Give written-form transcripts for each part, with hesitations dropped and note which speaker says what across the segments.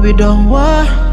Speaker 1: be done what?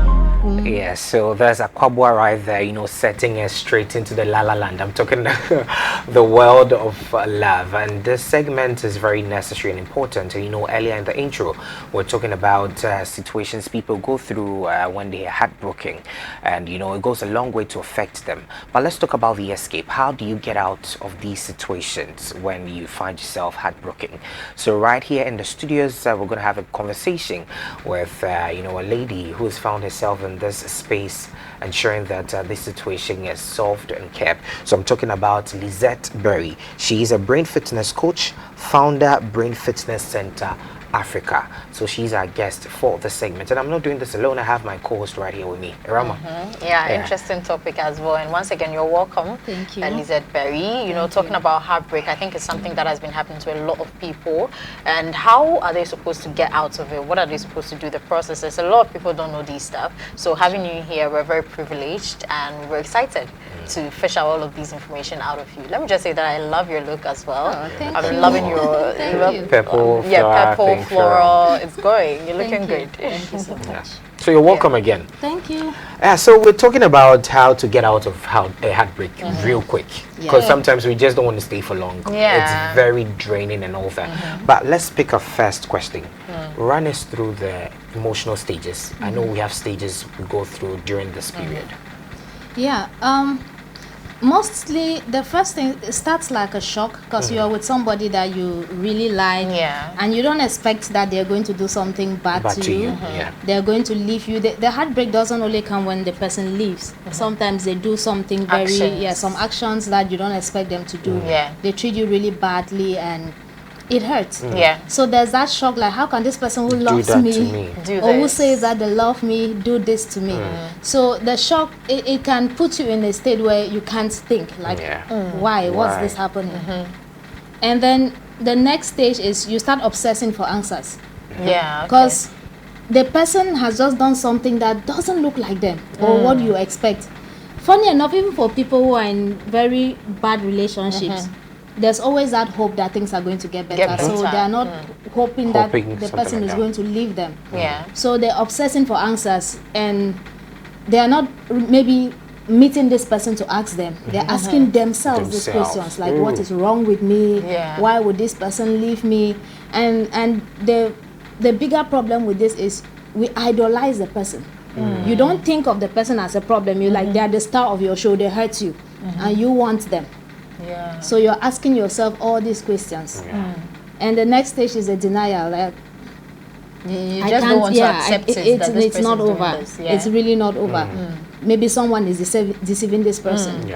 Speaker 2: Yeah, so there's a Kwabwa right there, you know, setting us straight into the La La Land. I'm talking the world of love, and this segment is very necessary and important. You know, earlier in the intro, we're talking about situations people go through when they are heartbroken, and you know, it goes a long way to affect them. But let's talk about the escape. How do you get out of these situations when you find yourself heartbroken? So right here in the studios, we're going to have a conversation with, you know, a lady who has found herself in this space, ensuring that this situation is solved and kept. So I'm talking about Lizette Berry. She is a brain fitness coach, founder, Brain Fitness Center Africa. So she's our guest for the segment, and I'm not doing this alone. I have my co-host right here with me, Rama.
Speaker 3: Yeah, interesting topic as well. And once again, you're welcome.
Speaker 4: Thank you.
Speaker 3: Lizette Berry. You know, talking about heartbreak, I think it's something that has been happening to a lot of people. And how are they supposed to get out of it? What are they supposed to do? The processes. A lot of people don't know these stuff. So having you here, we're very privileged and we're excited to fish out all of these information out of you. Let me just say that I love your look as well.
Speaker 4: Oh, thank
Speaker 3: I've been
Speaker 4: you.
Speaker 3: loving your
Speaker 2: Purple,
Speaker 3: purple, floral. It's going. You're looking good.
Speaker 4: Thank you so much.
Speaker 2: Yeah. So you're welcome again.
Speaker 4: Thank you.
Speaker 2: So we're talking about how to get out of a heartbreak real quick, because sometimes we just don't want to stay for long.
Speaker 3: Yeah.
Speaker 2: It's very draining and all that. But let's pick a first question. Run us through the emotional stages. I know we have stages we go through during this period.
Speaker 4: Yeah. Mostly the first thing, it starts like a shock because you are with somebody that you really like, and you don't expect that they're going to do something bad to you.
Speaker 2: Yeah.
Speaker 4: They're going to leave you. The heartbreak doesn't only come when the person leaves. Sometimes they do something some actions that you don't expect them to do. They treat you really badly and it hurts. So there's that shock, like how can this person who loves me or who says that they love me do this to me? So the shock, it can put you in a state where you can't think, like why? What's this happening? And then the next stage is you start obsessing for answers. Because the person has just done something that doesn't look like them or what you expect. Funny enough, even for people who are in very bad relationships, there's always that hope that things are going to get better. So they are not hoping that the person is going to leave them. So they're obsessing for answers, and they are not maybe meeting this person to ask them. They're asking themselves these questions, like what is wrong with me? Why would this person leave me? And the bigger problem with this is we idolize the person. You don't think of the person as a problem. You like, they're the star of your show. They hurt you, and you want them. So you're asking yourself all these questions. And the next stage is a denial. Like,
Speaker 3: you just don't want to accept
Speaker 4: it's not over. It's really not over. Maybe someone is deceiving this person.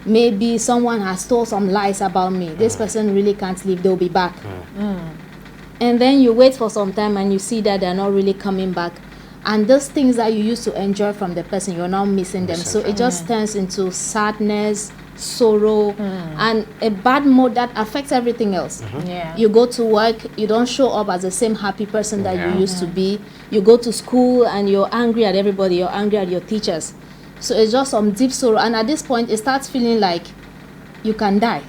Speaker 4: Maybe someone has told some lies about me. This person really can't leave. They'll be back. And then you wait for some time and you see that they're not really coming back. And those things that you used to enjoy from the person, you're now missing them. So it just turns into sadness, sorrow, and a bad mood that affects everything else. You go to work, you don't show up as the same happy person that you used to be. You go to school and you're angry at everybody, you're angry at your teachers. So it's just some deep sorrow, and at this point it starts feeling like you can die.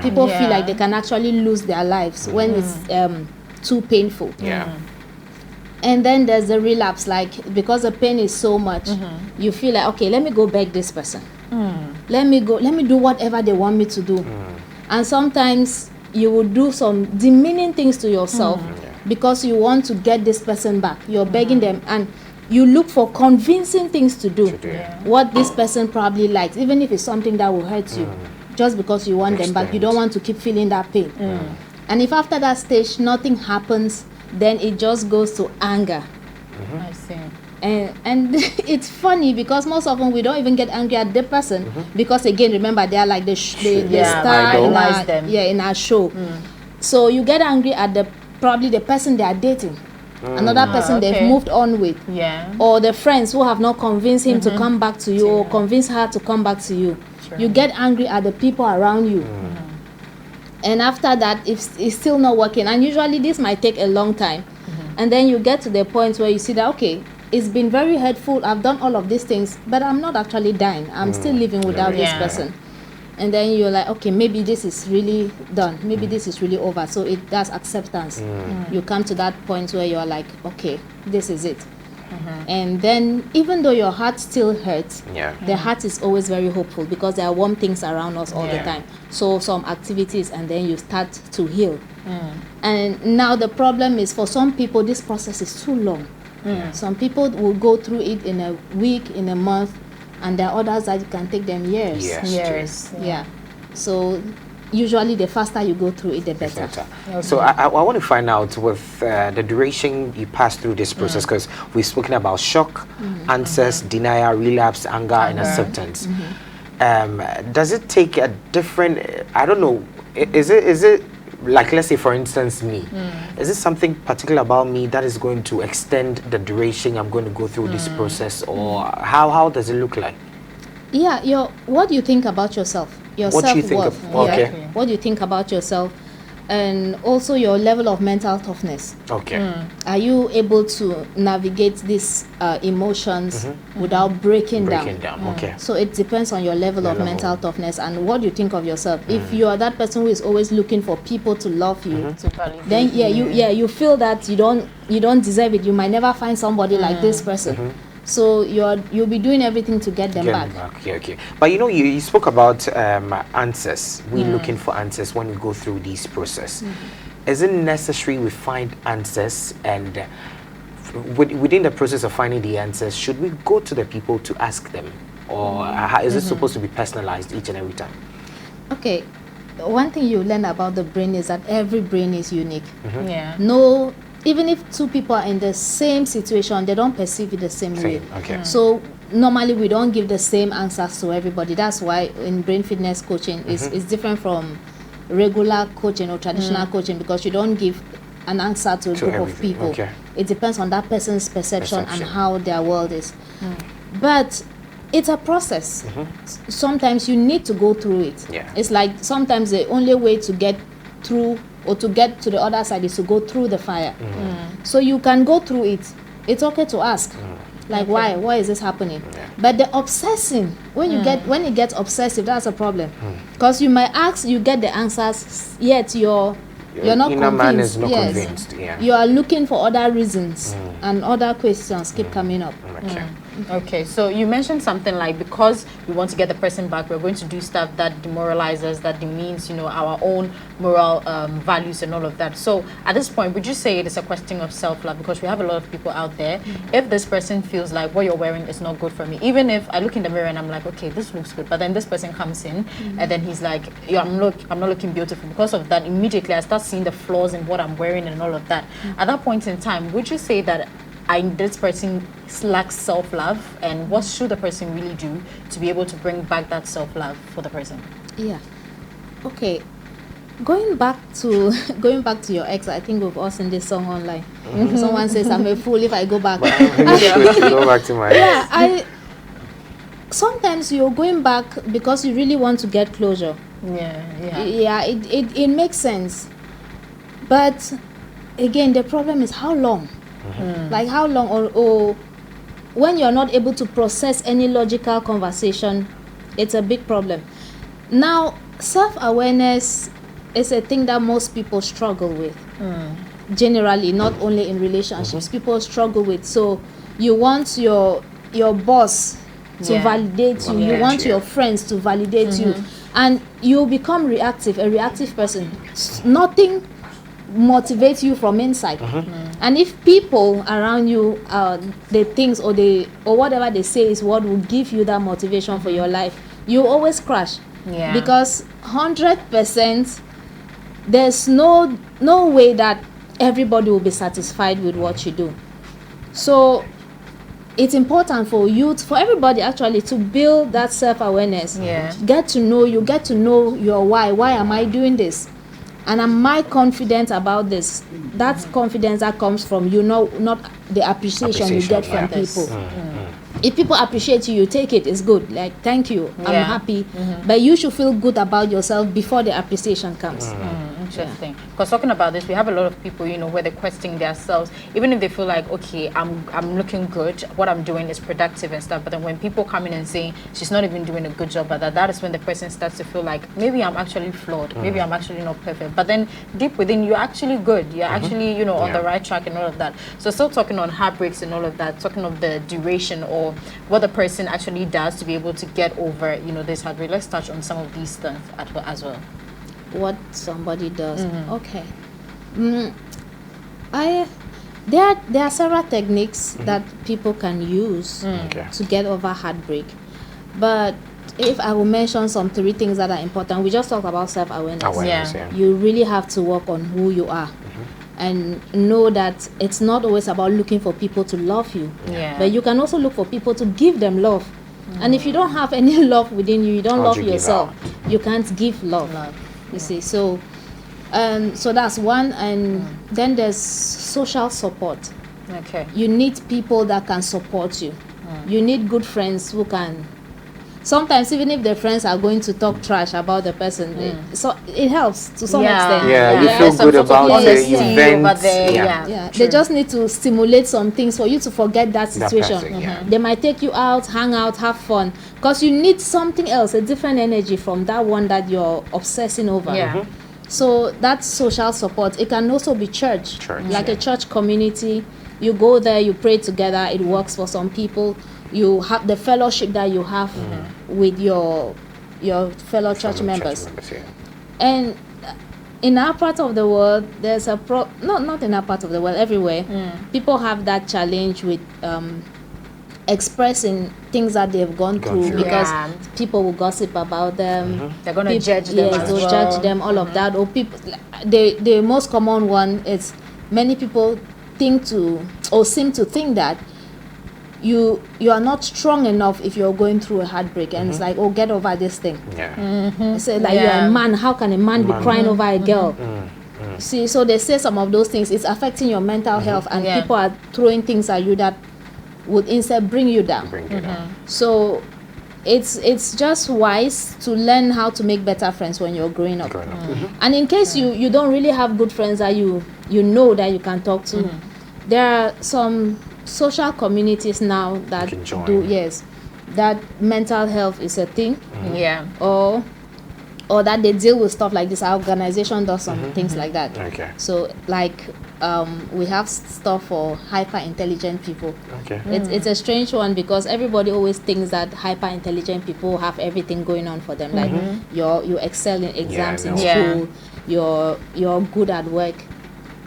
Speaker 4: People feel like they can actually lose their lives when it's too painful. And then there's the relapse, like because the pain is so much, you feel like, okay, let me go beg this person. Let me do whatever they want me to do. And sometimes you will do some demeaning things to yourself because you want to get this person back. You're begging them, and you look for convincing things to do. What this person probably likes, even if it's something that will hurt you, just because you want them back. You don't want to keep feeling that pain. And if after that stage nothing happens, then it just goes to anger.
Speaker 3: I see.
Speaker 4: And it's funny because most often we don't even get angry at the person because, again, remember, they are like the star in our show. So you get angry at probably the person they are dating, another person they've moved on with, or the friends who have not convinced him to come back to you or convinced her to come back to you. You get angry at the people around you. And after that, if it's still not working, and usually this might take a long time, and then you get to the point where you see that, okay, it's been very hurtful, I've done all of these things, but I'm not actually dying. I'm still living without this person. And then you're like, okay, maybe this is really done. Maybe this is really over. So that's acceptance. You come to that point where you're like, okay, this is it. And then even though your heart still hurts, the heart is always very hopeful because there are warm things around us all the time. So some activities and then you start to heal. And now the problem is for some people this process is too long. Some people will go through it in a week, in a month, and there are others that it can take them years.
Speaker 2: Years.
Speaker 4: Yeah. So usually the faster you go through it, the better.
Speaker 2: Okay. So I want to find out with the duration you pass through this process, because we've spoken about shock, answers, denial, relapse, anger, and acceptance. Does it take a different, I don't know, is it like, let's say for instance me, is it something particular about me that is going to extend the duration I'm going to go through this process, or how does it look like?
Speaker 4: Yeah, what do you think about yourself? Your
Speaker 2: what
Speaker 4: self-worth.
Speaker 2: do you think of, okay.
Speaker 4: What do you think about yourself? And also your level of mental toughness.
Speaker 2: Okay.
Speaker 4: Are you able to navigate these emotions without breaking down?
Speaker 2: Okay.
Speaker 4: So it depends on your level of mental toughness and what you think of yourself. If you are that person who is always looking for people to love you, then you feel that you don't deserve it. You might never find somebody like this person. So you'll be doing everything to get them back.
Speaker 2: Okay. But you spoke about answers. We're looking for answers when we go through this process. Is it necessary we find answers, and within the process of finding the answers, should we go to the people to ask them, or is it supposed to be personalized each and every time?
Speaker 4: Okay. One thing you learn about the brain is that every brain is unique. No. Even if two people are in the same situation, they don't perceive it the same way.
Speaker 2: Okay.
Speaker 4: So normally we don't give the same answers to everybody. That's why in brain fitness coaching is different from regular coaching or traditional coaching, because you don't give an answer to a group of people.
Speaker 2: Okay.
Speaker 4: It depends on that person's perception and how their world is. But it's a process. Sometimes you need to go through it. It's like sometimes the only way to get through or to get to the other side is to go through the fire. So you can go through it. It's okay to ask, like, why is this happening? But the obsessing, when it gets obsessive, that's a problem, because you might ask, you get the answers, yet you're not
Speaker 2: inner
Speaker 4: convinced.
Speaker 2: Man is not convinced.
Speaker 4: You are looking for other reasons, and other questions keep coming up.
Speaker 3: Okay, so you mentioned something like, because we want to get the person back, we're going to do stuff that demoralizes, that demeans, our own moral values and all of that. So at this point, would you say it is a question of self-love? Because we have a lot of people out there. If this person feels like what you're wearing is not good for me, even if I look in the mirror and I'm like, okay, this looks good, but then this person comes in and then he's like, I'm not looking beautiful. Because of that, immediately I start seeing the flaws in what I'm wearing and all of that. At that point in time, would you say that this person lacks self-love, and what should the person really do to be able to bring back that self-love for the person?
Speaker 4: Okay, going back to your ex, I think we've all seen this song online. Someone says, I'm a fool if I go back.
Speaker 2: Go back to my ex.
Speaker 4: Sometimes you're going back because you really want to get closure. It makes sense, but again, the problem is how long. Like how long, or when you're not able to process any logical conversation, it's a big problem. Now, self-awareness is a thing that most people struggle with. Generally, not only in relationships, people struggle with. So you want your boss to validate you, you want your friends to validate you, and you become reactive, a reactive person. Nothing motivates you from inside. And if people around you, the things or whatever they say is what will give you that motivation for your life, you always crash. Because 100%, there's no way that everybody will be satisfied with what you do. So it's important for everybody actually to build that self-awareness. Get to know your why am I doing this, and am I confident about this? That's confidence that comes from not the appreciation you get from people. If people appreciate you, you take it, it's good. Like, thank you, I'm happy. But you should feel good about yourself before the appreciation comes.
Speaker 3: Interesting. Because talking about this, we have a lot of people, where they're questioning themselves, even if they feel like, okay, I'm looking good, what I'm doing is productive and stuff. But then when people come in and say she's not even doing a good job at that is when the person starts to feel like maybe I'm actually flawed, maybe I'm actually not perfect. But then deep within, you're actually good. You're actually, on the right track and all of that. So still talking on heartbreaks and all of that, talking of the duration or what the person actually does to be able to get over, this heartbreak. Let's touch on some of these things as well.
Speaker 4: What somebody does. Okay. There are several techniques that people can use to get over heartbreak. But if I will mention some 3 things that are important, we just talked about self-awareness. You really have to work on who you are. And know that it's not always about looking for people to love you. But you can also look for people to give them love. And if you don't have any love within you, you don't love yourself, you can't give love. You see, so that's one. And then there's social support. You need people that can support you. You need good friends who can. Sometimes even if the friends are going to talk trash about the person, so it helps to some extent.
Speaker 2: You feel good about it. You vent.
Speaker 4: They just need to stimulate some things for you to forget that situation. They might take you out, hang out, have fun, because you need something else, a different energy from that one that you're obsessing over. So that's social support. It can also be church. Like a church community. You go there, you pray together. It works for some people. You have the fellowship that you have with your fellow church members. And in our part of the world, there's a not in our part of the world, everywhere, people have that challenge with expressing things that they've gone through because people will gossip about them.
Speaker 3: They're going to judge them.
Speaker 4: They'll judge them, all of that. Or people, the most common one is many people seem to think that you are not strong enough if you're going through a heartbreak, and it's like, oh, get over this thing. So like you're a man, how can a man be crying over a girl? See, so they say some of those things, it's affecting your mental health, and people are throwing things at you that would instead bring you down. So it's just wise to learn how to make better friends when you're growing up. And in case you don't really have good friends that you know that you can talk to, there are some social communities now that that mental health is a thing, or that they deal with stuff like this. Our organization does some things like that. So like we have stuff for hyper intelligent people. It's a strange one because everybody always thinks that hyper intelligent people have everything going on for them, like you excel in exams in school, you're good at work,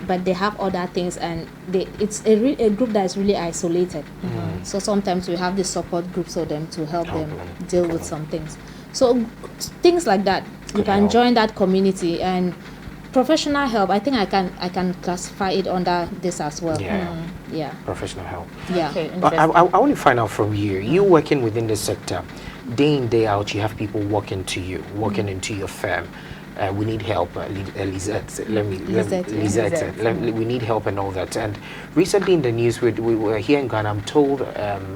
Speaker 4: but they have other things, and it's a group that is really isolated. So sometimes we have the support groups for them to help them deal with some things. So things like that, you can join that community. And professional help, I think I can classify it under this as well.
Speaker 2: Professional help.
Speaker 3: But
Speaker 2: I want to find out from you. You working within the sector, day in, day out, you have people walking into your firm. We need help, Lisette. We need help and all that. And recently in the news, we were here in Ghana, I'm told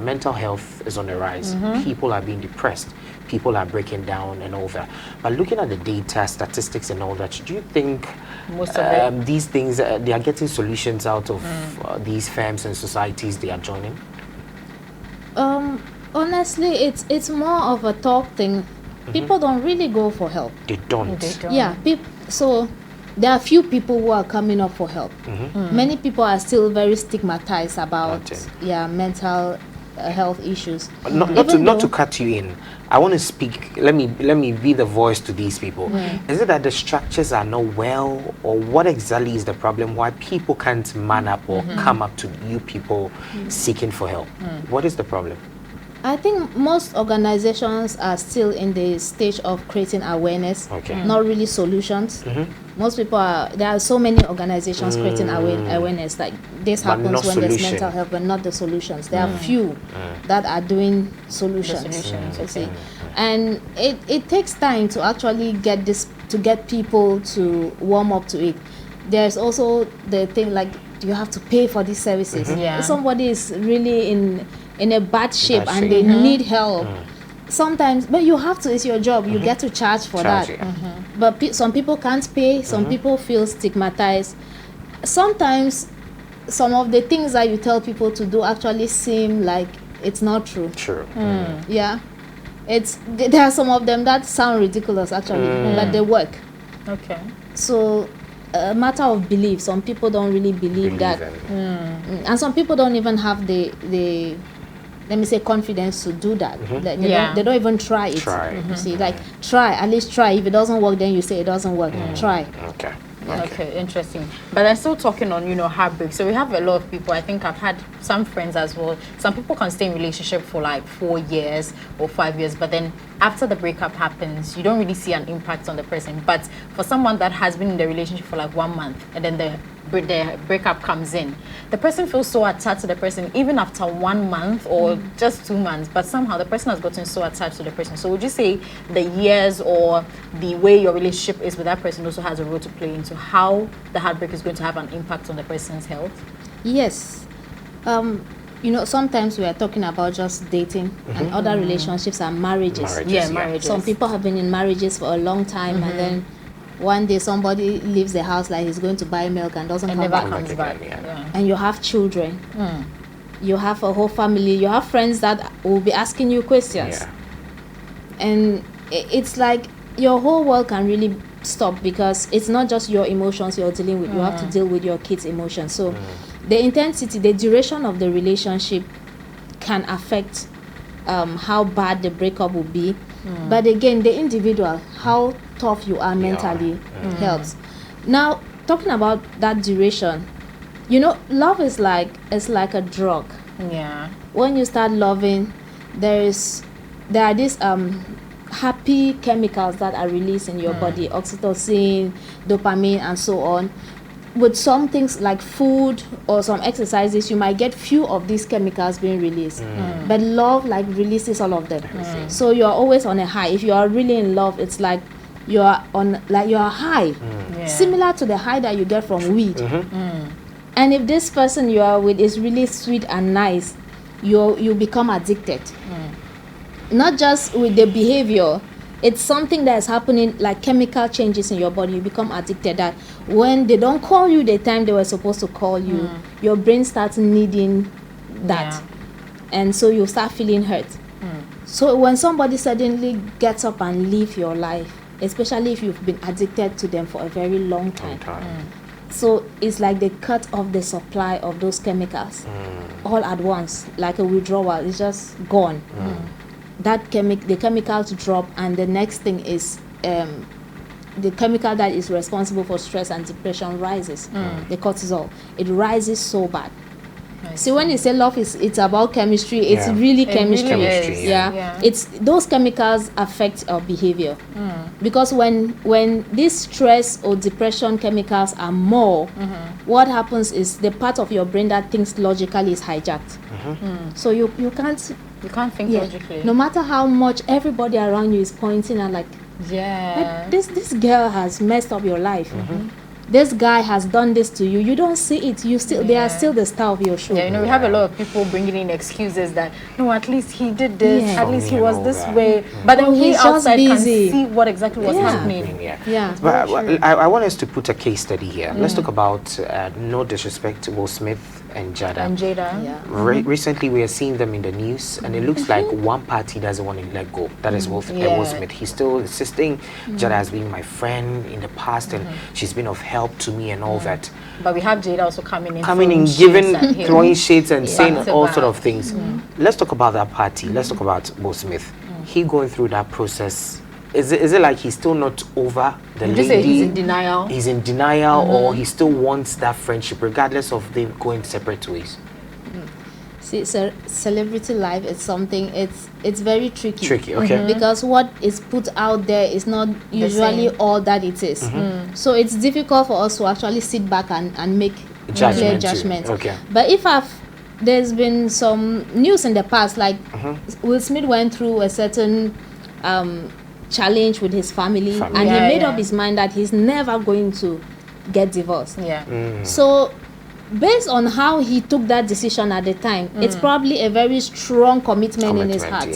Speaker 2: mental health is on the rise. People are being depressed. People are breaking down and all that. But looking at the data, statistics and all that, do you think
Speaker 3: most of
Speaker 2: these things, they are getting solutions out of these firms and societies they are joining?
Speaker 4: Honestly, it's more of a talk thing. People don't really go for help.
Speaker 2: They don't.
Speaker 4: Yeah, so there are few people who are coming up for help. Many people are still very stigmatized about mental health issues.
Speaker 2: Not to cut you in, I want to speak. Let me be the voice to these people. Is it that the structures are not well, or what exactly is the problem? Why people can't man up or come up to you people seeking for help? What is the problem?
Speaker 4: I think most organizations are still in the stage of creating awareness, not really solutions. Most people there are so many organizations creating awareness, like this happens when there's mental health, but not the solutions. There are few that are doing solutions. And it takes time to actually get people to warm up to it. There's also the thing like, you have to pay for these services. If somebody is really in a bad shape and they need help, sometimes, but you have to, it's your job, you get to charge for that. But some people can't pay, some people feel stigmatized. Sometimes some of the things that you tell people to do actually seem like it's not true. Yeah, there are some of them that sound ridiculous actually, but they work.
Speaker 3: Okay.
Speaker 4: So a matter of belief. Some people don't really believe that, and some people don't even have the let me say confidence to do that. They don't even try it. You see, like at least try. If it doesn't work, then you say it doesn't work. Try.
Speaker 3: Okay, interesting. But I'm still talking on, heartbreak. So we have a lot of people. I think I've had some friends as well. Some people can stay in relationship for like 4 years or 5 years, but then after the breakup happens, you don't really see an impact on the person. But for someone that has been in the relationship for like 1 month and then the breakup comes in, the person feels so attached to the person even after 1 month or just 2 months, but somehow the person has gotten so attached to the person. So would you say the years or the way your relationship is with that person also has a role to play into how the heartbreak is going to have an impact on the person's health?
Speaker 4: Yes. Sometimes we are talking about just dating, and other relationships are marriages.
Speaker 3: Marriages.
Speaker 4: Some people have been in marriages for a long time, and then one day somebody leaves the house like he's going to buy milk and doesn't come back.
Speaker 3: Comes back.
Speaker 4: And you have children. You have a whole family. You have friends that will be asking you questions. And it's like your whole world can really stop, because it's not just your emotions you're dealing with. You have to deal with your kids' emotions. So the intensity, the duration of the relationship can affect how bad the breakup will be. But again, the individual, how tough you are mentally helps. Now, talking about that duration, love is like a drug. When you start loving, there are these happy chemicals that are released in your body, oxytocin, dopamine, and so on. With some things like food or some exercises, you might get few of these chemicals being released. But love releases all of them. So you are always on a high. If you are really in love, it's like you are high, similar to the high that you get from weed. And if this person you are with is really sweet and nice, you become addicted. Not just with the behavior, it's something that is happening, like chemical changes in your body. You become addicted, that when they don't call you the time they were supposed to call you, your brain starts needing that. And so you start feeling hurt. So when somebody suddenly gets up and leaves your life, especially if you've been addicted to them for a very long time, so it's like they cut off the supply of those chemicals all at once, like a withdrawal. It's just gone. The chemicals drop, and the next thing is the chemical that is responsible for stress and depression rises. The cortisol, it rises so bad. See, when you say love it's about chemistry, it's really chemistry. It's those chemicals affect our behavior, because when this stress or depression chemicals are more, what happens is the part of your brain that thinks logically is hijacked. So you can't think logically, no matter how much everybody around you is pointing and like, this girl has messed up your life. This guy has done this to you. You don't see it. They are still the star of your show.
Speaker 3: We have a lot of people bringing in excuses that, no, at least he did this, at least he was this way. But then we outside can see what exactly was happening.
Speaker 2: But I want us to put a case study here. Let's talk about, no disrespect to Will Smith and Jada. Recently, we are seeing them in the news, and it looks like one party doesn't want to let go. That is Will Smith. He's still insisting, Jada has been my friend in the past, and she's been of help to me and all that.
Speaker 3: But we have Jada also coming in,
Speaker 2: throwing shades and saying all sort of things. Let's talk about that party. Let's talk about Will Smith. He going through that process. Is it like he's still not over the lady?
Speaker 3: Say he's in denial.
Speaker 2: He's in denial, or he still wants that friendship regardless of them going separate ways?
Speaker 4: See, celebrity life is something, it's very tricky.
Speaker 2: Okay.
Speaker 4: Because what is put out there is not usually all that it is. So it's difficult for us to actually sit back and make clear judgments. But if there's been some news in the past, like Will Smith went through a certain challenge with his family, and he made up his mind that he's never going to get divorced. So based on how he took that decision at the time, it's probably a very strong commitment in his heart.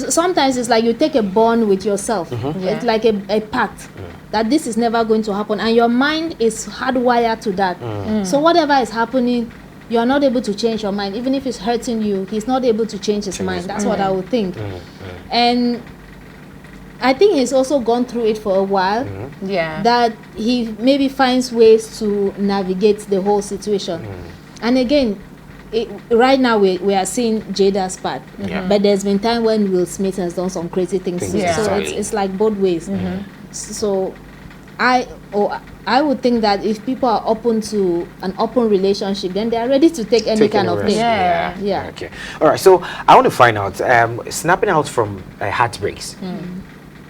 Speaker 4: sometimes it's like you take a bond with yourself. It's like a pact that this is never going to happen, and your mind is hardwired to that. So whatever is happening, you are not able to change your mind. Even if it's hurting you, he's not able to change his mind. That's what I would think. And I think he's also gone through it for a while. That he maybe finds ways to navigate the whole situation. And again, right now we are seeing Jada's part, but there's been time when Will Smith has done some crazy things. So it's like both ways. So I would think that if people are open to an open relationship, then they are ready to take any kind of thing.
Speaker 2: Okay. All right. So I want to find out, snapping out from heartbreaks.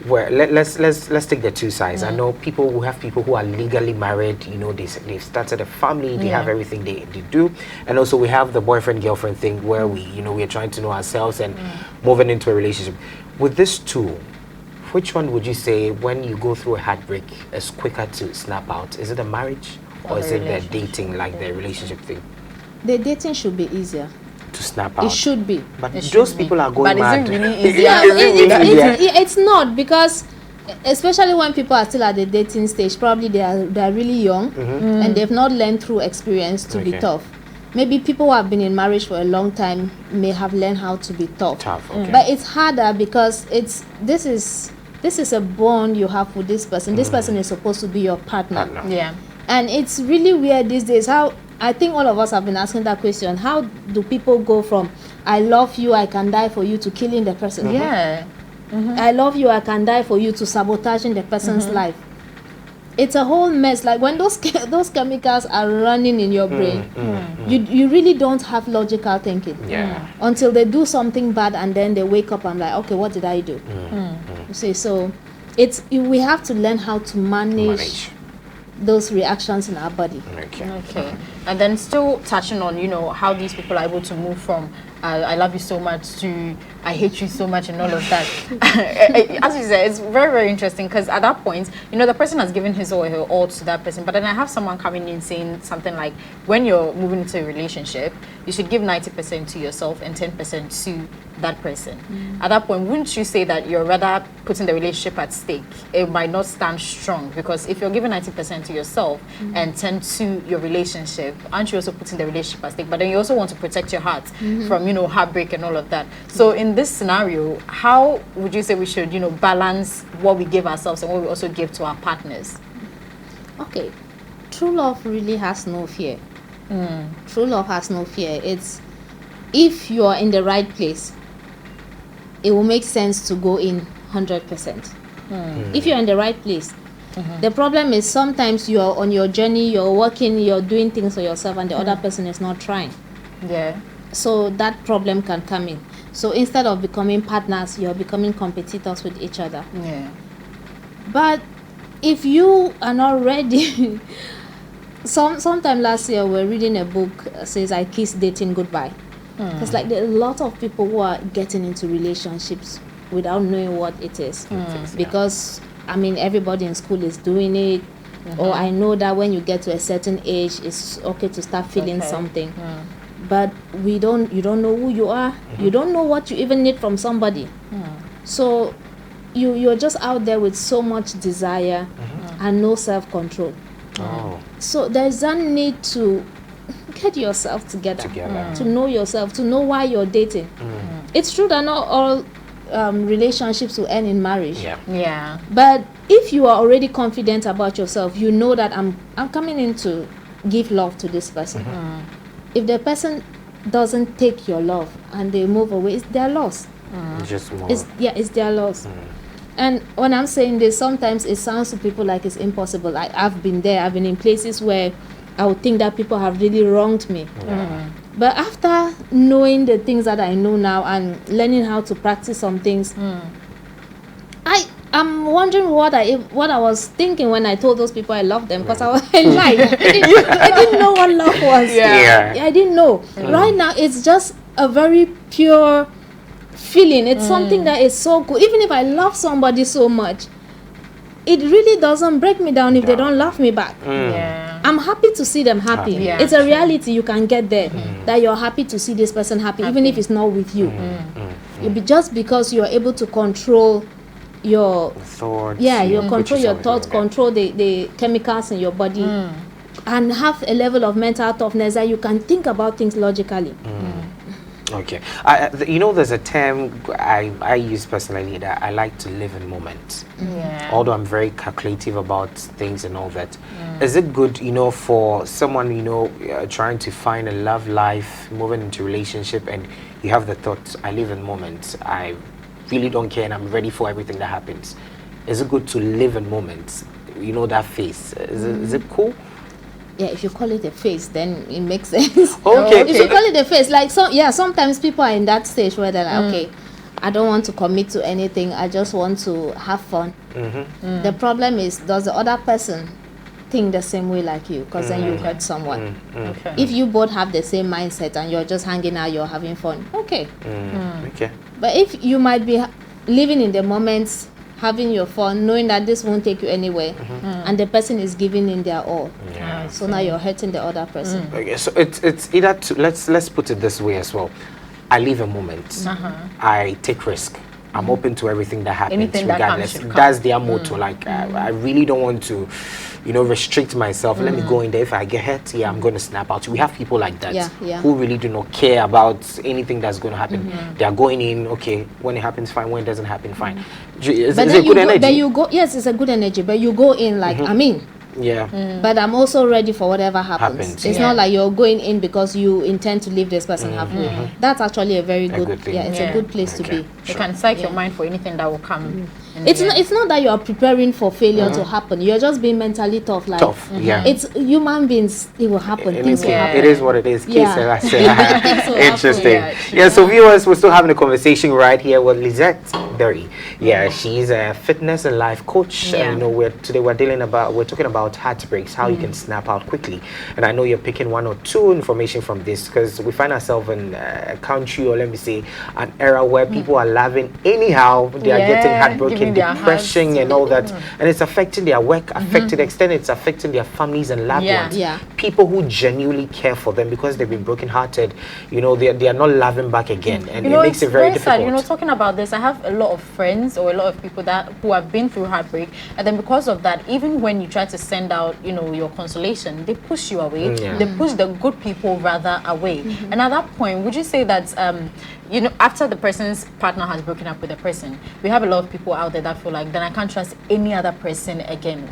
Speaker 2: Where let's take the two sides. I know we have people who are legally married, you know, they've started a family, they have everything they do, and also we have the boyfriend girlfriend thing where we're trying to know ourselves and moving into a relationship. With this two, which one would you say, when you go through a heartbreak, is quicker to snap out? Is it a marriage or is it the dating, like the relationship thing?
Speaker 4: The dating should be easier
Speaker 2: to snap out.
Speaker 4: It should be.
Speaker 2: But those people are going mad.
Speaker 3: But is it really easy?
Speaker 4: It's not, because especially when people are still at the dating stage, probably they are really young and they've not learned through experience to be tough. Maybe people who have been in marriage for a long time may have learned how to be tough. But it's harder because this is a bond you have with this person. This person is supposed to be your partner. And it's really weird these days how I think all of us have been asking that question. How do people go from I love you, I can die for you, to killing the person? I love you, I can die for you, to sabotaging the person's life. It's a whole mess. Like when those chemicals are running in your brain, you really don't have logical thinking until they do something bad, and then they wake up and like, okay, what did I do? You see, so we have to learn how to manage those reactions in our body.
Speaker 3: Okay. And then still touching on, how these people are able to move from I love you so much to I hate you so much and all of that. As you said, it's very, very interesting, because at that point, the person has given his or her all to that person, but then I have someone coming in saying something like, when you're moving into a relationship, you should give 90% to yourself and 10% to that person. At that point, wouldn't you say that you're rather putting the relationship at stake? It might not stand strong, because if you're giving 90% to yourself and 10 to your relationship, aren't you also putting the relationship at stake? But then you also want to protect your heart from heartbreak and all of that. So in this scenario, how would you say we should balance what we give ourselves and what we also give to our partners?
Speaker 4: Okay, true love really has no fear. True love has no fear. It's, if you are in the right place, it will make sense to go in 100%. If you're in the right place. The problem is sometimes you're on your journey, you're working, you're doing things for yourself, and the other person is not trying. So that problem can come in. So instead of becoming partners, you're becoming competitors with each other. But if you are not ready, sometime last year we're reading a book says I Kiss Dating Goodbye. Because like there are a lot of people who are getting into relationships without knowing what it is. Because I mean, everybody in school is doing it. Or I know that when you get to a certain age, it's okay to start feeling something. But you don't know who you are. You don't know what you even need from somebody. So you're just out there with so much desire and no self-control. So there's a need to get yourself together. To know yourself, to know why you're dating. It's true that not all relationships will end in marriage. But if you are already confident about yourself, you know that I'm coming in to give love to this person. If the person doesn't take your love and they move away, it's their loss. It's their loss. And when I'm saying this, sometimes it sounds to people like it's impossible. I've been there. I've been in places where I would think that people have really wronged me. But after knowing the things that I know now and learning how to practice some things, I'm wondering what I was thinking when I told those people I loved them, because I lied. I didn't know what love was. I didn't know. Right now, it's just a very pure feeling. It's something that is so good. Even if I love somebody so much, it really doesn't break me down if they don't love me back. I'm happy to see them happy. It's a reality you can get there, that you're happy to see this person happy, even if it's not with you. Just because you are able to control your
Speaker 2: thoughts,
Speaker 4: you control your thoughts, control the chemicals in your body, and have a level of mental toughness that you can think about things logically.
Speaker 2: Okay. You know, there's a term I use personally that I like to live in moments. Although I'm very calculative about things and all that. Is it good, you know, for someone, you know, trying to find a love life, moving into relationship, and you have the thought, I live in moments, I really don't care and I'm ready for everything that happens? Is it good to live in moments? You know, that phase. Is it cool?
Speaker 4: Yeah, if you call it a phase, then it makes sense.
Speaker 2: Okay.
Speaker 4: If you call it a phase, like sometimes people are in that stage where they're like, okay, I don't want to commit to anything. I just want to have fun. The problem is, does the other person think the same way like you? Because then you hurt someone. If you both have the same mindset and you're just hanging out, you're having fun, okay.
Speaker 2: Okay.
Speaker 4: But if you might be living in the moments, having your fun, knowing that this won't take you anywhere, and the person is giving in their all, so now you're hurting the other person.
Speaker 2: Okay, so it's either let's put it this way as well. I live a moment. I take risk. I'm open to everything that happens,
Speaker 3: Anything
Speaker 2: regardless.
Speaker 3: That
Speaker 2: That's their motto. Like I really don't want to, you know, restrict myself. Let me go in there. If I get hurt, I'm going to snap out. We have people like that who really do not care about anything that's going to happen. They are going in. Okay, when it happens, fine. When it doesn't happen, fine. Is it good energy?
Speaker 4: But you go. Yes, it's a good energy. But you go in like but I'm also ready for whatever happens. It's not like you're going in because you intend to leave this person halfway. That's actually a very good thing. It's a good place to be.
Speaker 3: You can psych your mind for anything that will come.
Speaker 4: It's not that you are preparing for failure to happen. You're just being mentally tough. Like it's human beings. It will happen. Things will happen.
Speaker 2: It is what it is. Interesting.
Speaker 4: Yeah.
Speaker 2: So viewers, we're still having a conversation right here with Lizette Berry. She's a fitness and life coach. And, you know, we're talking about heartbreaks, how you can snap out quickly. And I know you're picking one or two information from this, because we find ourselves in a country, or let me say an era, where people are loving anyhow. They are getting heartbroken, depression and all that, and it's affecting their work, affecting the extent it's affecting their families and loved ones. People who genuinely care for them, because they've been broken-hearted, you know, they are not loving back again, and it makes it very difficult.
Speaker 3: Sad. You know, talking about this, I have a lot of friends or a lot of people who have been through heartbreak, and then because of that, even when you try to send out, you know, your consolation, they push you away. They push the good people rather away. And at that point, would you say that you know, after the person's partner has broken up with the person, we have a lot of people out there that feel like, then I can't trust any other person again.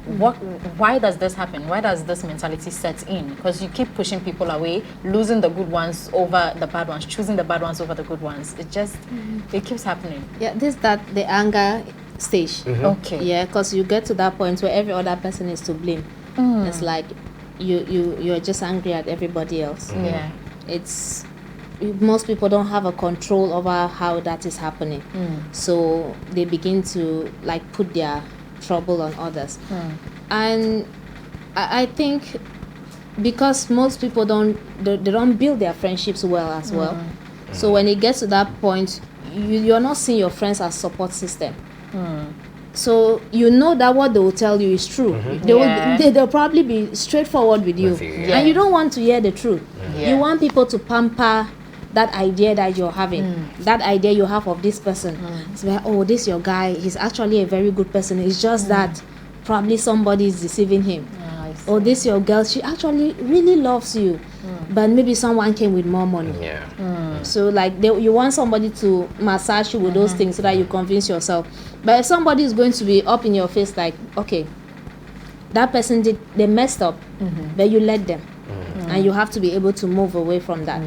Speaker 3: Why does this happen? Why does this mentality set in? Because you keep pushing people away, losing the good ones over the bad ones, choosing the bad ones over the good ones. It just it keeps happening.
Speaker 4: The anger stage.
Speaker 3: Okay.
Speaker 4: Yeah, because you get to that point where every other person is to blame. It's like you're just angry at everybody else. Most people don't have a control over how that is happening, so they begin to like put their trouble on others. And I think because most people don't build their friendships well as well, so when it gets to that point, you're not seeing your friends as support system. So you know that what they will tell you is true. They'll probably be straightforward with you. And you don't want to hear the truth. You want people to pamper that idea that you're having, that idea you have of this person. It's like, oh, this your guy, he's actually a very good person. It's just that probably somebody is deceiving him. Or this your girl, she actually really loves you, but maybe someone came with more money. So like you want somebody to massage you with those things so that you convince yourself. But if somebody is going to be up in your face like, okay, that person they messed up, but you let them, and you have to be able to move away from that.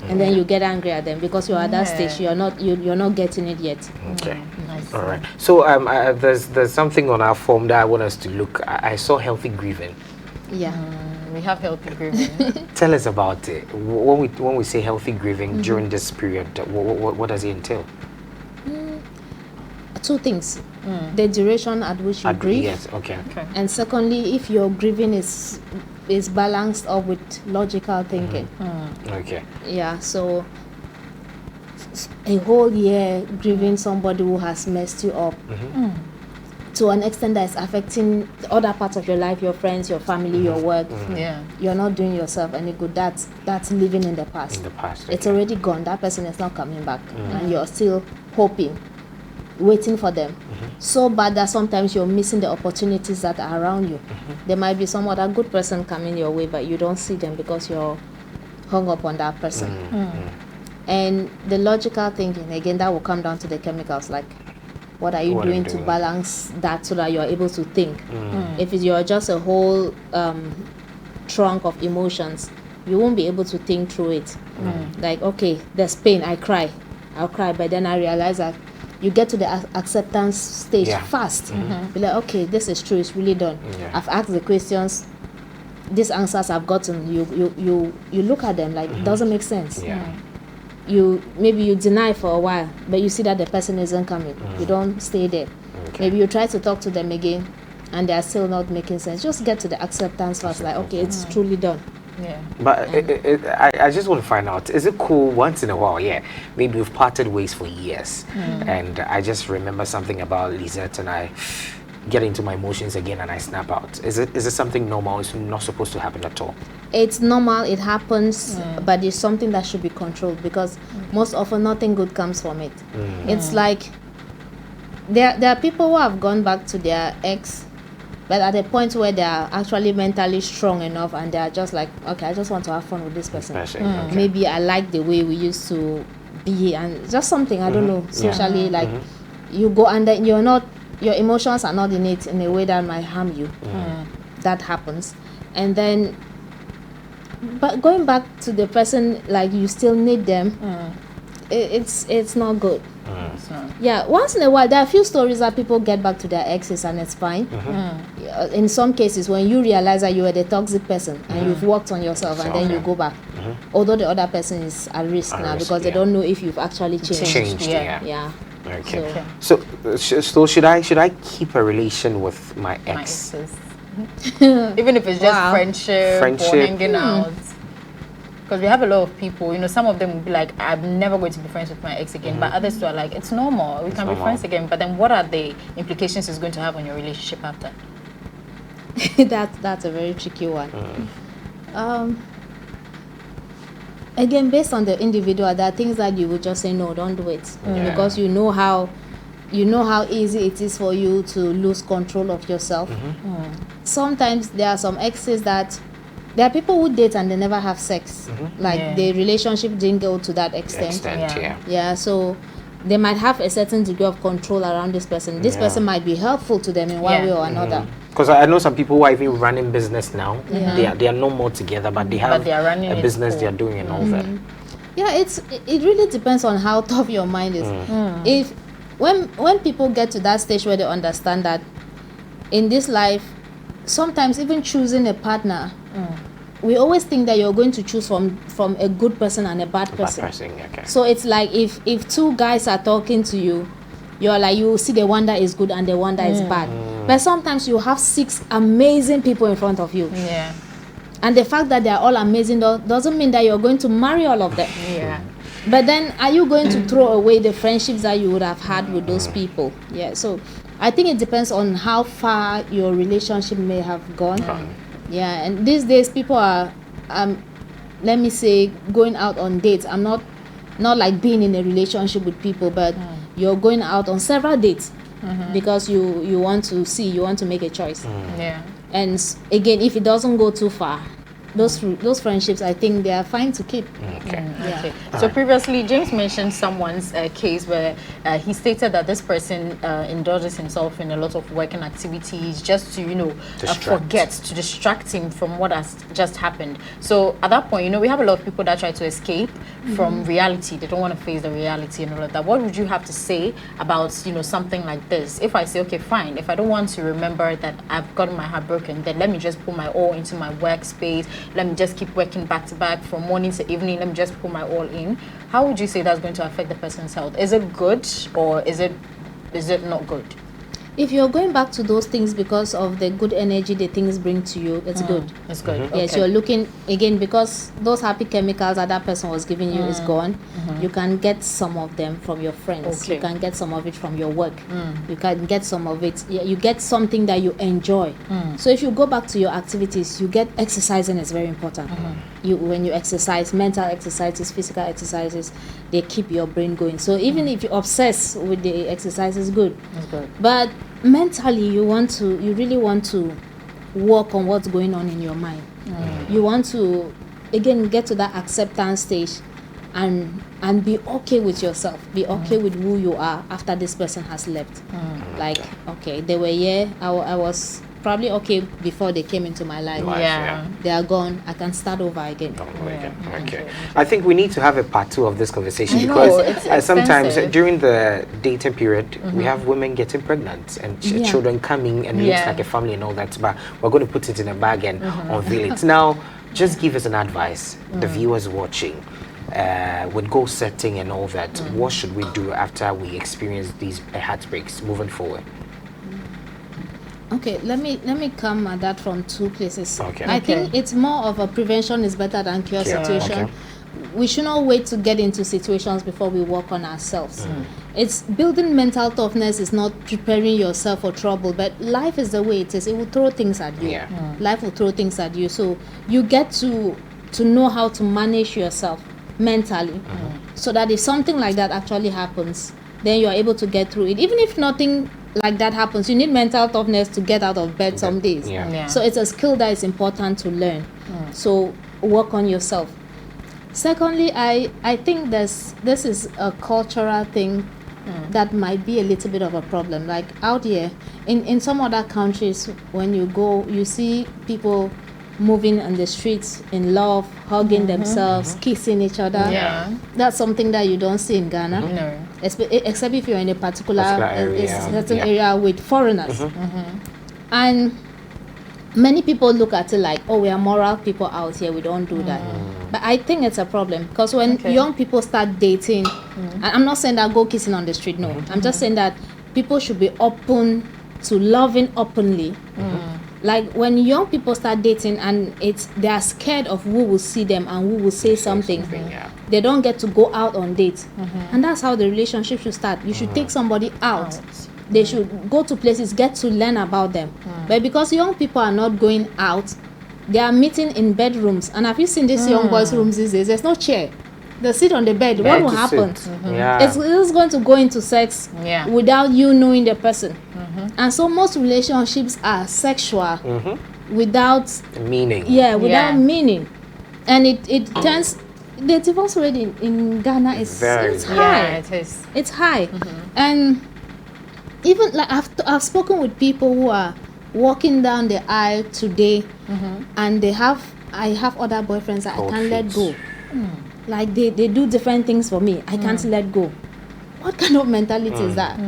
Speaker 4: And then you get angry at them because you're at that stage. You're not getting it yet.
Speaker 2: Okay. All right. So there's something on our form that I want us to look. I saw healthy grieving.
Speaker 3: We have healthy grieving.
Speaker 2: Tell us about it. When we say healthy grieving during this period, what does it entail?
Speaker 4: Two things: the duration at which you grieve.
Speaker 2: Yes. Okay.
Speaker 4: And secondly, if your grieving is balanced up with logical thinking.
Speaker 2: Okay.
Speaker 4: Yeah, so a whole year grieving somebody who has messed you up, to an extent that it's affecting the other parts of your life, your friends, your family, your work.
Speaker 3: Yeah.
Speaker 4: You're not doing yourself any good. That's living in the past.
Speaker 2: In the past. Okay.
Speaker 4: It's already gone. That person is not coming back. And you're still hoping, waiting for them. So bad that sometimes you're missing the opportunities that are around you. There might be some other good person coming your way, but you don't see them because you're hung up on that person. And the logical thinking, again, that will come down to the chemicals, like what are you doing to balance that so that you're able to think. If you're just a whole trunk of emotions, you won't be able to think through it. Like, okay, there's pain, I'll cry, but then I realize that you get to the acceptance stage fast. Be like, okay, this is true, it's really done. I've asked the questions, these answers I've gotten. You look at them like it doesn't make sense. Maybe you deny for a while, but you see that the person isn't coming. You don't stay there. Maybe you try to talk to them again, and they are still not making sense. Just get to the acceptance first, like, okay, it's truly done.
Speaker 2: But I just want to find out, is it cool once in a while? Maybe we've parted ways for years, and I just remember something about Lisette and I get into my emotions again and I snap out. Is it something normal? It's not supposed to happen at all?
Speaker 4: It's normal, it happens, but it's something that should be controlled, because most often nothing good comes from it. It's like there are people who have gone back to their ex, but at a point where they are actually mentally strong enough and they are just like, okay, I just want to have fun with this person. Maybe I like the way we used to be, and just something, I don't know, socially, like you go under, your emotions are not in it in a way that might harm you. That happens. And then, but going back to the person, like you still need them, it's not good. Once in a while there are a few stories that people get back to their exes and it's fine. In some cases, when you realize that you were the toxic person and you've worked on yourself, and then you go back, although the other person is at risk now because they don't know if you've actually changed.
Speaker 2: Okay. So should I keep a relation with my ex?
Speaker 3: Even if it's just friendship or hanging out? Because we have a lot of people, some of them will be like, I'm never going to be friends with my ex again, but others are like, it's normal, we can be friends again. But then what are the implications it's going to have on your relationship after?
Speaker 4: That's a very tricky one. Again, based on the individual, there are things that you would just say, no, don't do it. Because you know how easy it is for you to lose control of yourself. Sometimes there are some exes that, there are people who date and they never have sex. Like the relationship didn't go to that extent. So they might have a certain degree of control around this person. This person might be helpful to them in one way or another.
Speaker 2: Because I know some people who are even running business now. They are no more together, but they have a business they are doing and all that.
Speaker 4: It really depends on how tough your mind is. If when people get to that stage where they understand that in this life, sometimes even choosing a partner, we always think that you're going to choose from a good person and a bad person. So it's like if two guys are talking to you, you're like, you see the one that is good and the one that is bad. But sometimes you have 6 amazing people in front of you. And the fact that they're all amazing doesn't mean that you're going to marry all of them. But then are you going to throw away the friendships that you would have had with those people? So I think it depends on how far your relationship may have gone. And these days people are, let me say, going out on dates. I'm not like being in a relationship with people, but you're going out on several dates because you want to make a choice. And again, if it doesn't go too far, those friendships, I think they are fine to keep.
Speaker 3: So previously, James mentioned someone's case where he stated that this person indulges himself in a lot of working activities just to, to distract him from what has just happened. So at that point, we have a lot of people that try to escape from reality. They don't want to face the reality and all of that. What would you have to say about, something like this? If I say, okay, fine, if I don't want to remember that I've gotten my heart broken, then let me just put my all into my workspace. Let me just keep working back to back from morning to evening. Let me just put my all in. How would you say that's going to affect the person's health? Is it good or is it not good?
Speaker 4: If you're going back to those things because of the good energy the things bring to you, it's good.
Speaker 3: It's good.
Speaker 4: Yes, you're looking again because those happy chemicals that person was giving you is gone. You can get some of them from your friends. You can get some of it from your work. You can get some of it. You get something that you enjoy. So if you go back to your activities, you get exercising is very important. When you exercise, mental exercises, physical exercises, they keep your brain going. So even if you obsess with the exercise, is good.
Speaker 3: It's good.
Speaker 4: But mentally, you really want to work on what's going on in your mind. You want to again get to that acceptance stage and be okay with yourself, be okay with who you are after this person has left. Like, okay, they were here, I was probably okay before they came into my life. They are gone, I can start over again.
Speaker 2: Okay. I think we need to have a part 2 of this conversation because sometimes during the dating period we have women getting pregnant and children coming and it looks like a family and all that, but we're going to put it in a bag and unveil it. Now, just give us an advice, the viewers watching, with goal setting and all that. What should we do after we experience these heartbreaks moving forward?
Speaker 4: Okay, let me come at that from 2 places. I
Speaker 2: Okay.
Speaker 4: think it's more of a prevention is better than cure situation.
Speaker 2: Okay.
Speaker 4: We should not wait to get into situations before we work on ourselves. It's building mental toughness is not preparing yourself for trouble, but life is the way it is. It will throw things at you. Life will throw things at you. So you get to know how to manage yourself mentally so that if something like that actually happens, then you are able to get through it. Even if nothing like that happens, you need mental toughness to get out of bed some days. So it's a skill that is important to learn. So work on yourself. Secondly, I think this is a cultural thing that might be a little bit of a problem. Like out here, in some other countries, when you go, you see people moving on the streets in love, hugging themselves, kissing each other. That's something that you don't see in Ghana.
Speaker 3: No.
Speaker 4: Except if you're in a particular certain
Speaker 2: area
Speaker 4: area with foreigners. And many people look at it like, oh, we are moral people out here, we don't do that. But I think it's a problem because when young people start dating, and I'm not saying that go kissing on the street, no. I'm just saying that people should be open to loving openly. Like when young people start dating and they are scared of who will see them and who will say something. They don't get to go out on dates. And that's how the relationship should start. You should take somebody out. They should go to places, get to learn about them. But because young people are not going out, they are meeting in bedrooms. And have you seen these young boys' rooms these days? There's no chair. They sit on the bed. What will happen? It's going to go into sex without you knowing the person. And so most relationships are sexual without
Speaker 2: meaning.
Speaker 4: Without meaning. And it turns, the divorce rate in Ghana is high.
Speaker 3: It is.
Speaker 4: It's high. And even like I've spoken with people who are walking down the aisle today and I have other boyfriends that I can't let go. Like they do different things for me. I can't let go. What kind of mentality is that?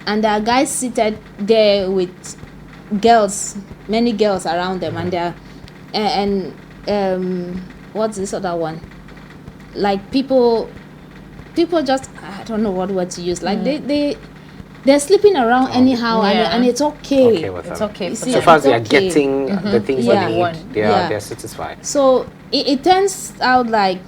Speaker 4: And there are guys seated there with girls, many girls around them, and they're what's this other one? Like people just, I don't know what word to use. Like they're sleeping around anyhow, and it's okay.
Speaker 3: It's okay.
Speaker 4: So
Speaker 2: far as they are getting the things they need, they're satisfied.
Speaker 4: So it turns out like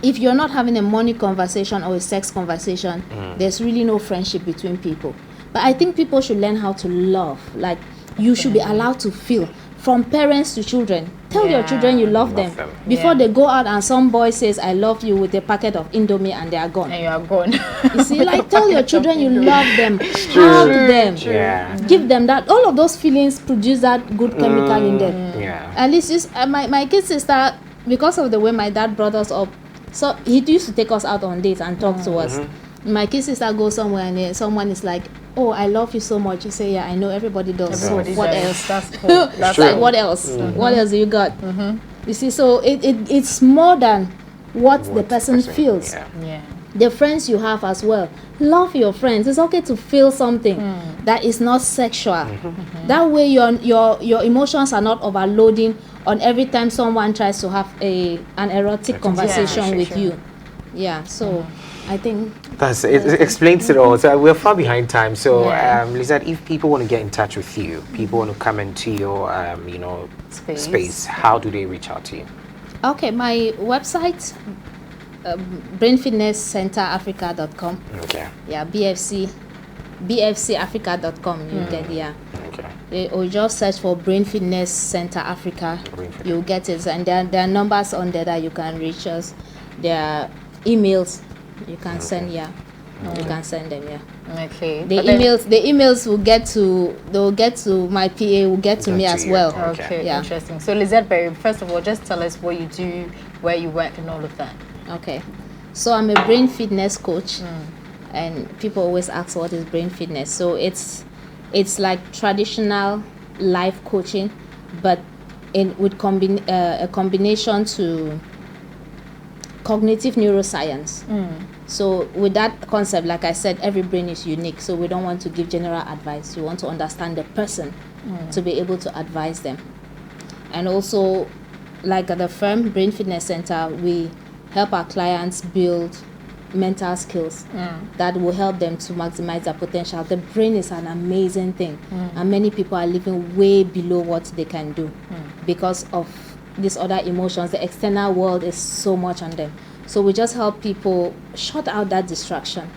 Speaker 4: if you're not having a money conversation or a sex conversation, there's really no friendship between people. But I think people should learn how to love. Like you should be allowed to feel. From parents to children, tell your children you love them before they go out and some boy says I love you with a packet of Indomie and they are gone.
Speaker 3: And you are gone.
Speaker 4: You see, like tell your children you love them, hug them, give them that. All of those feelings produce that good chemical in them. At least my kid sister, because of the way my dad brought us up, so he used to take us out on dates and talk to us. My kid sister goes somewhere and someone is like, oh, I love you so much. You say, yeah, I know, everybody does.
Speaker 3: Everybody
Speaker 4: so what
Speaker 3: does.
Speaker 4: else?
Speaker 3: That's cool. That's
Speaker 4: like, what else? What else you got? You see, so it's more than what the person feels. The friends you have as well. Love your friends. It's okay to feel something that is not sexual. That way your emotions are not overloading on every time someone tries to have an erotic conversation with you. Yeah, so I think
Speaker 2: it explains it all. So we're far behind time. So Lizette, if people want to get in touch with you, people want to come into your space, how do they reach out to you?
Speaker 4: Okay, my website, brainfitnesscenterafrica.com.
Speaker 2: Okay.
Speaker 4: Yeah, bfcafrica.com. You get Okay. Or just search for Brain Fitness Center Africa. You'll get it, and there are numbers on there that you can reach us. There are emails you can send. You can send them.
Speaker 3: Okay.
Speaker 4: The emails will get to my PA, will get to me as well.
Speaker 3: Okay. Interesting. So Lizette Berry, first of all, just tell us what you do, where you work, and all of that.
Speaker 4: Okay. So I'm a brain fitness coach, and people always ask what is brain fitness. So it's like traditional life coaching, but with a combination to cognitive neuroscience. So with that concept, like I said, every brain is unique. So we don't want to give general advice. We want to understand the person to be able to advise them. And also, like at the firm, Brain Fitness Center, we help our clients build mental skills that will help them to maximize their potential. The brain is an amazing thing, and many people are living way below what they can do because of these other emotions. The external world is so much on them. So we just help people shut out that distraction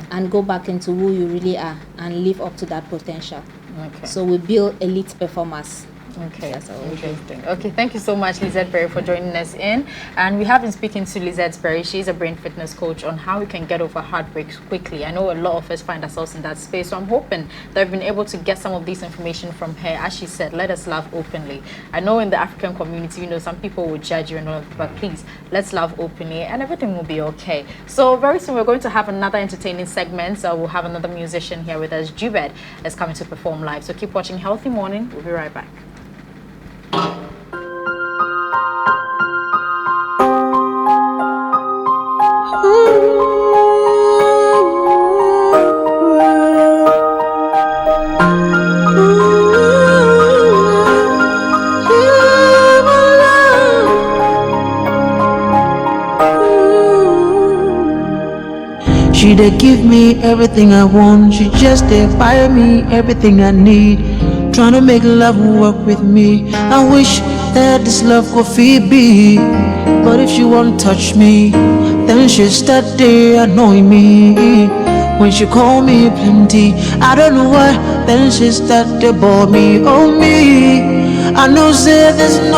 Speaker 4: and go back into who you really are and live up to that potential. Okay. So we build elite performers.
Speaker 3: Okay, that's interesting. Okay, thank you so much, Lizette Berry, for joining us in. And we have been speaking to Lizette Berry. She's a brain fitness coach on how we can get over heartbreaks quickly. I know a lot of us find ourselves in that space, so I'm hoping that we've been able to get some of this information from her. As she said, let us love openly. I know in the African community, some people will judge you and all of that, but please, let's love openly and everything will be okay. So very soon we're going to have another entertaining segment. So we'll have another musician here with us. Jubed is coming to perform live. So keep watching Healthy Morning. We'll be right back.
Speaker 1: She dey give me everything I want. She just dey buy me everything I need. Tryna make love work with me. I wish that this love could be. But if she won't touch me, then she start there annoying me. When she call me plenty, I don't know why. Then she start to bore me. Oh me, I know say there's no